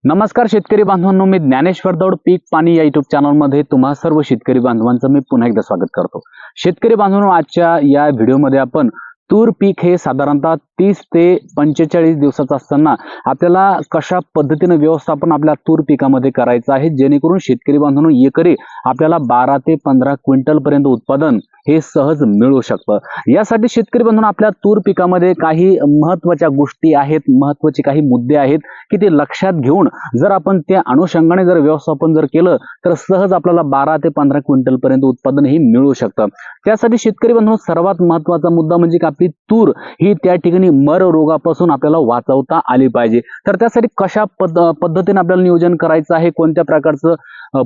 नमस्कार शेतकरी बांधवांनो, मी ज्ञानेश्वर दौड पीक पाणी या युट्यूब चॅनलमध्ये तुम्हा सर्व शेतकरी बांधवांचं मी पुन्हा एकदा स्वागत करतो। शेतकरी बांधवांनो, आजच्या या व्हिडिओमध्ये आपण तूर पीक हे साधारणतः 30 ते 45 दिवसाचं असताना आपल्याला कशा पद्धतीने व्यवस्थापन आपल्या तूर पिकामध्ये करायचं आहे, जेणेकरून शेतकरी बांधवांनो एकरी आपल्याला 12 ते 15 क्विंटल पर्यंत उत्पादन हे सहज मिळू शकतं। यासाठी शेतकरी बांधवांनो आपल्या तूर पिकामध्ये काही महत्त्वाच्या गोष्टी आहेत, महत्त्वाचे काही मुद्दे आहेत की ते लक्षात घेऊन जर आपण त्या अनुषंगाने जर व्यवस्थापन जर केलं तर सहज आपल्याला 12 ते 15 क्विंटल पर्यंत उत्पादन हे मिळू शकतं। त्यासाठी शेतकरी बांधवांनो सर्वात महत्त्वाचा मुद्दा म्हणजे की आपली तूर ही त्या ठिकाणी मर रोगापासून आपल्याला वाचवता आली पाहिजे। तर त्यासाठी कशा पद्धतीने आपल्याला नियोजन करायचं आहे, कोणत्या प्रकारचं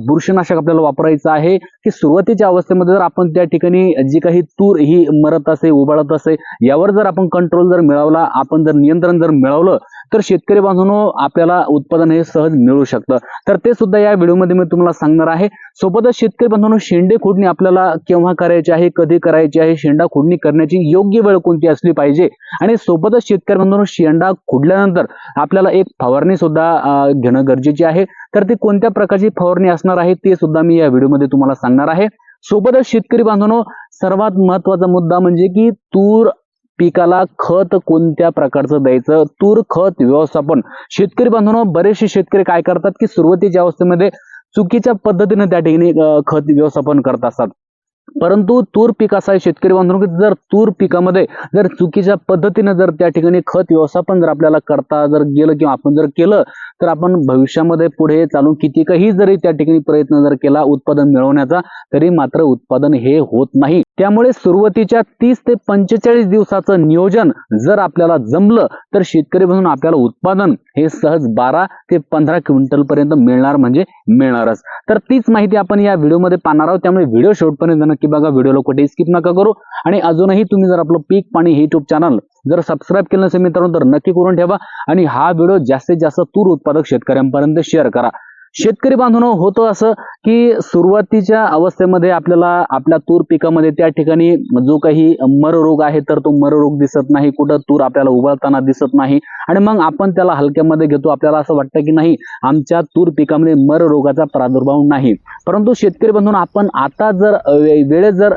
बुरशीनाशक आपल्याला वापरायचं आहे की सुरुवातीच्या अवस्थेमध्ये जर आपण त्या ठिकाणी जी काही तूर ही मरत असे, उबाळत असे, यावर जर आपण कंट्रोल जर मिळवला, आपण जर नियंत्रण जर मिळवलं तर शेतकरी बांधवांनो आपल्याला उत्पादन हे सहज मिळू शकतं। तर ते सुद्धा या व्हिडिओमध्ये मी तुम्हाला सांगणार आहे। सोबतच शेतकरी बांधवांनो शेंडे खोडणी आपल्याला केव्हा करायची आहे, कधी करायची आहे, शेंडा खोडणी करण्याची योग्य वेळ कोणती असली पाहिजे, आणि सोबतच शेतकरी बांधवांनो शेंडा खोडल्यानंतर आपल्याला एक फवारणी सुद्धा घेणं गरजेचे आहे। तर ती कोणत्या प्रकारची फवारणी असणार आहे ते सुद्धा मी या व्हिडिओमध्ये तुम्हाला सांगणार आहे। सोबतच शेतकरी बांधवांनो सर्वात महत्त्वाचा मुद्दा म्हणजे की तूर पिकाला खत कोणत्या प्रकारचं द्यायचं, तूर खत व्यवस्थापन। शेतकरी बांधवांनो बरेचसे शेतकरी काय करतात की सुरुवातीच्या अवस्थेमध्ये चुकीच्या पद्धतीने त्या ठिकाणी खत व्यवस्थापन करत असतात। परंतु तूर पीक असा आहे शेतकरी बांधवांनो की जर तूर पिकामध्ये जर चुकीच्या पद्धतीने जर त्या ठिकाणी खत व्यवस्थापन जर आपल्याला करता जर गेलं किंवा आपण जर केलं तर आपण भविष्यामध्ये पुढे चालून किती काही जरी त्या ठिकाणी प्रयत्न जर केला उत्पादन मिळवण्याचा तरी मात्र उत्पादन हे होत नाही। त्यामुळे सुरुवातीच्या 30 ते 45 दिवसाचं नियोजन जर आपल्याला जमलं तर शेतकरी बांधवांनो आपल्याला उत्पादन हे सहज 12 ते 15 क्विंटल पर्यंत मिळणार म्हणजे मिळणारच। तर तीच माहिती आपण या व्हिडिओमध्ये पाहणार आहोत, त्यामुळे व्हिडिओ शेवटपर्यंत नक्की बघा, व्हिडिओला कुठेही स्किप नका करू। आणि अजूनही तुम्ही जर आपलं पीक पाणी हे युट्यूब चॅनल जर सबस्क्राईब केलं नसेल मित्रांनो तर नक्की करून ठेवा आणि हा व्हिडिओ जास्तीत जास्त तूर उत्पादक शेतकऱ्यांपर्यंत शेअर करा। शेतकरी बांधवांनो होतं असं की सुरुवातीच्या अवस्थेमध्ये आपल्याला आपल्या तूर पिकामध्ये त्या ठिकाणी जो काही मर रोग आहे तर तो मर रोग दिसत नाही, कुठं तूर आपल्याला उबलताना दिसत नाही, आणि मग आपण त्याला हलक्यामध्ये घेतो। आपल्याला असं वाटतं की नाही आमच्या तूर पिकामध्ये मर रोगाचा प्रादुर्भाव नाही। परंतु शेतकरी बांधवांनो आपण आता जर वेळेत जर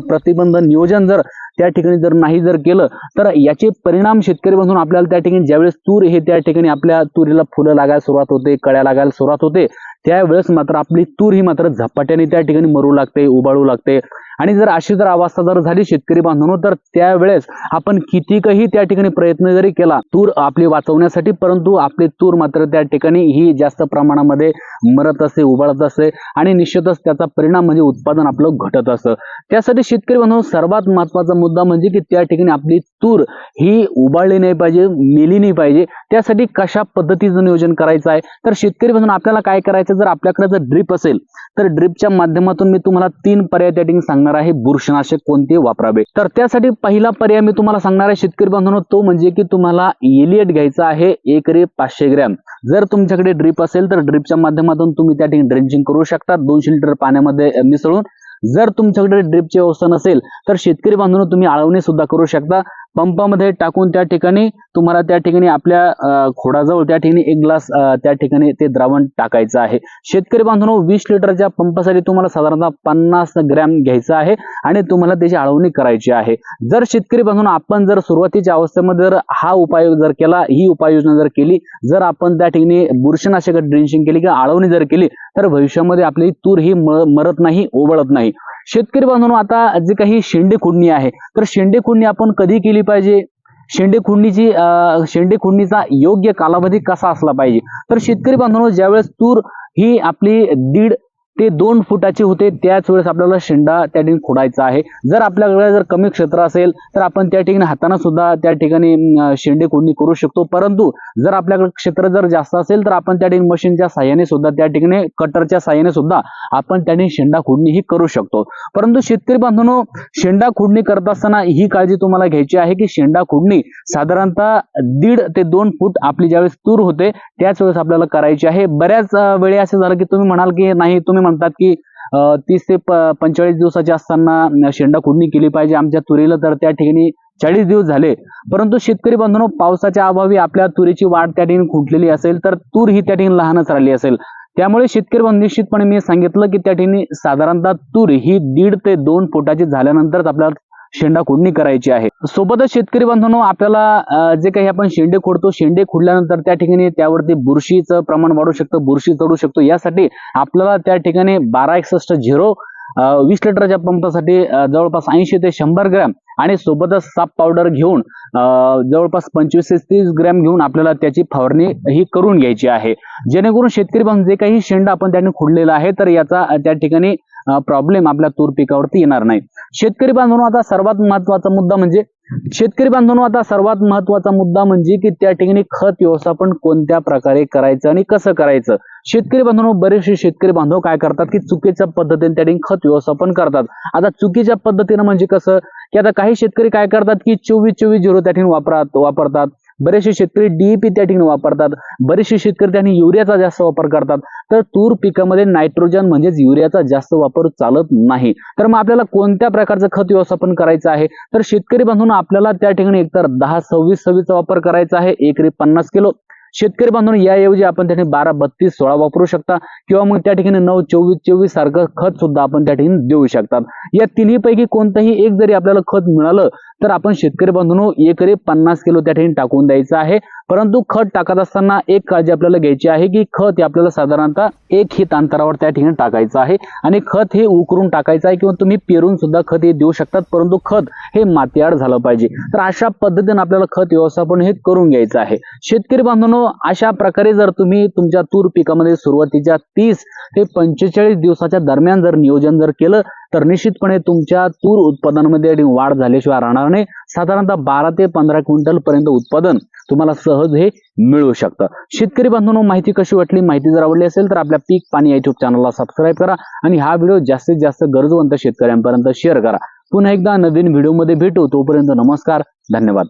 प्रतिबंध नियोजन जर त्या ठिकाणी जर नाही जर केलं तर याचे परिणाम शेतकरी बांधवांनो आपल्याला त्या ठिकाणी ज्यावेळेस तूर हे त्या ठिकाणी आपल्या तुरीला फुलं लागायला सुरुवात होते, कळ्या लागायला सुरुवात होते, त्यावेळेस मात्र आपली तूर ही मात्र झपाट्याने त्या ठिकाणी मरू लागते, उबाळू लागते। आणि जर अशी जर अवस्था जर झाली शेतकरी बांधवांनो तर त्यावेळेस आपण कितीकही त्या ठिकाणी प्रयत्न जरी केला तूर आपली वाचवण्यासाठी, परंतु आपली तूर मात्र त्या ठिकाणी ही जास्त प्रमाणामध्ये मरत असते, उबाळत असते, आणि निश्चितच त्याचा परिणाम म्हणजे उत्पादन आपलं घटत असतं। त्यासाठी शेतकरी बांधवांनो सर्वात महत्त्वाचा मुद्दा म्हणजे की त्या ठिकाणी आपली तूर ही उबाळली नाही पाहिजे, मेली नाही पाहिजे। त्यासाठी कशा पद्धतीचं नियोजन करायचं आहे तर शेतकरी बांधवांनो आपल्याला काय करायचं, जर आपल्याकडे जर ड्रिप असेल तर ड्रिपच्या माध्यमातून मी तुम्हाला 3 पर्याय त्या ठिकाणी सांगणार आहे बुरशीनाशक कोणते वापरावे। तर त्यासाठी पहिला पर्याय मी तुम्हाला सांगणार आहे शेतकरी बांधवांनो तो म्हणजे की तुम्हाला एलिएट घ्यायचा आहे एकरी 500 ग्रॅम। जर तुमच्याकडे ड्रिप असेल तर ड्रिपच्या माध्यमातून तुम्ही त्या ठिकाणी ड्रेंचिंग करू शकता 200 लिटर पाण्यामध्ये मिसळून। जर तुमच्याकडे ड्रिपची व्यवस्था नसेल तर शेतकरी बांधवांनो तुम्ही आळवणी सुद्धा करू शकता, पंपामध्ये टाकून त्या ठिकाणी तुम्हाला त्या ठिकाणी आपल्या खोडाजवळ त्या ठिकाणी 1 ग्लास त्या ठिकाणी ते द्रावण टाकायचं आहे। शेतकरी बांधवांनो 20 लिटरच्या पंपासाठी तुम्हाला साधारणतः 50 ग्रॅम घ्यायचं आहे आणि तुम्हाला त्याची आळवणी करायची आहे। जर शेतकरी बांधवांनो आपण जर सुरुवातीच्या अवस्थेमध्ये जर हा उपाय जर केला, ही उपाययोजना जर केली, जर आपण त्या ठिकाणी बुरशीनाशक ड्रेंचिंग केली किंवा आळवणी जर केली तर भविष्यामध्ये आपली तूर ही मरत नाही, ओबळत नाही। शेतकरी बांधवांनो आता जी काही शेंडे खुडणी आहे तर शेंडे खुडणी आपण कधी केली पाहिजे, शेंडे खुडणीचा योग्य कालावधी कसा असला पाहिजे, तर शेतकरी बांधवांनो ज्यावेळेस तूर ही आपली 1.5 ते 2 फुटाची होते त्याच वेळेस आपल्याला शेंडा त्या ठिकाणी खोडायचा आहे। जर आपल्याकडे जर कमी क्षेत्र असेल तर आपण त्या ठिकाणी हाताने सुद्धा त्या ठिकाणी शेंडे खुडणी करू शकतो, परंतु जर आपल्याकडे क्षेत्र जर जास्त असेल तर आपण त्या ठिकाणी मशीनच्या साहाय्याने सुद्धा त्या ठिकाणी कटरच्या साहाय्याने सुद्धा आपण त्या ठिकाणी शेंडा खुडणी ही करू शकतो। परंतु शेतकरी बांधवांनो शेंडा खुडणी करत असताना ही काळजी तुम्हाला घ्यायची आहे की शेंडा खुडणी साधारणतः 1.5 ते 2 फूट आपली ज्यावेळेस तूर होते त्याच वेळेस आपल्याला करायची आहे। बऱ्याच वेळी असं झालं की तुम्ही म्हणाल की नाही, तुम्ही म्हणतात की 30 ते 45 दिवसाचे असताना शेंडा खुडणी केली पाहिजे आमच्या तुरीला, तर त्या ठिकाणी 40 दिवस झाले, परंतु शेतकरी बांधवांनो पावसाच्या अभावी आपल्या तुरीची वाढ त्या ठिकाणी खुंटलेली असेल, तर तूर ही त्या ठिकाणी लहानच राहिली असेल। त्यामुळे शेतकरी बांधव निश्चितपणे मी सांगितलं की त्या ठिकाणी साधारणतः तूर ही 1.5 ते 2 फुटाची झाल्यानंतरच आपल्याला शेंडा खोडणी करायची आहे। सोबतच शेतकरी बांधवांनो आपल्याला जे काही आपण शेंडे खोडतो, शेंडे खोडल्यानंतर त्या ठिकाणी त्यावरती बुरशीचं प्रमाण वाढू शकतं, बुरशी चढू शकतो। यासाठी आपल्याला त्या ठिकाणी 1261 20 लिटरच्या पंपासाठी जवळपास 80 ते 100 ग्रॅम आणि सोबतच साप पावडर घेऊन जवळपास 25 ते 30 ग्रॅम घेऊन आपल्याला त्याची फवारणी ही करून घ्यायची आहे, जेणेकरून शेतकरी बांधव जे काही शेंडा आपण त्याने खोडलेला आहे तर याचा त्या ठिकाणी प्रॉब्लेम आपल्या तूर पिकावरती येणार नाही। शेतकरी बांधवांनो आता सर्वात महत्वाचा मुद्दा म्हणजे की त्या ठिकाणी खत व्यवस्थापन कोणत्या प्रकारे करायचं आणि कसं करायचं। शेतकरी बांधवांनो बरेचसे शेतकरी बांधव काय करतात की चुकीच्या पद्धतीने त्या ठिकाणी खत व्यवस्थापन करतात। आता चुकीच्या पद्धतीने म्हणजे कसं की आता काही शेतकरी काय करतात की 24-24-0 त्या ठिकाणी वापरतात, बरेचसे शेतकरी DAP त्या ठिकाणी वापरतात, बरेचसे शेतकरी त्यांनी युरियाचा जास्त वापर करतात। तर तूर पिकामध्ये नायट्रोजन म्हणजेच युरियाचा जास्त वापर चालत नाही। तर मग आपल्याला कोणत्या प्रकारचं खत व्यवस्थापन करायचं आहे, तर शेतकरी बांधवांनो आपल्याला त्या ठिकाणी एकतर 10-26-26 चा वापर करायचा आहे, एकरी 50 किलो। शेतकरी बांधवांनो याऐवजी आपण त्या ठिकाणी 12-32-16 वापरू शकता किंवा मग त्या ठिकाणी 9-24-24 सारखं खत सुद्धा आपण त्या ठिकाणी देऊ शकतात। या तिन्ही पैकी कोणतंही एक जरी आपल्याला खत मिळालं तर आपण शेतकरी बांधवांनो एकरी 50 किलो त्या ठिकाणी टाकून द्यायचं आहे। परंतु खत टाकत असताना एक काळजी आपल्याला घ्यायची आहे की खत हे आपल्याला साधारणतः 1 हित अंतरावर त्या ठिकाणी टाकायचं आहे आणि खत हे उकरून टाकायचं आहे किंवा तुम्ही पेरून सुद्धा खत हे देऊ शकतात, परंतु खत हे मातीआड झालं पाहिजे। तर अशा पद्धतीने आपल्याला खत व्यवस्थापन हे करून घ्यायचं आहे। शेतकरी बांधवांनो अशा प्रकारे जर तुम्ही तुमच्या तूर पिकामध्ये सुरुवातीच्या 30 ते 45 दिवसाच्या दरम्यान जर नियोजन जर केलं तर निश्चितपणे तुमच्या तूर उत्पादनामध्ये वाढ झाल्याशिवाय राहणार नाही। साधारणतः 12 ते 15 क्विंटल पर्यंत उत्पादन तुम्हाला सहज हे मिळू शकतं। शेतकरी बांधवांनो माहिती कशी वाटली, माहिती जर आवडली असेल तर आपल्या पीक पाणी YouTube चॅनलला सबस्क्राईब करा आणि हा व्हिडिओ जास्तीत जास्त गरजवंत शेतकऱ्यांपर्यंत शेअर करा। पुन्हा एकदा नवीन व्हिडिओमध्ये भेटू, तोपर्यंत नमस्कार, धन्यवाद।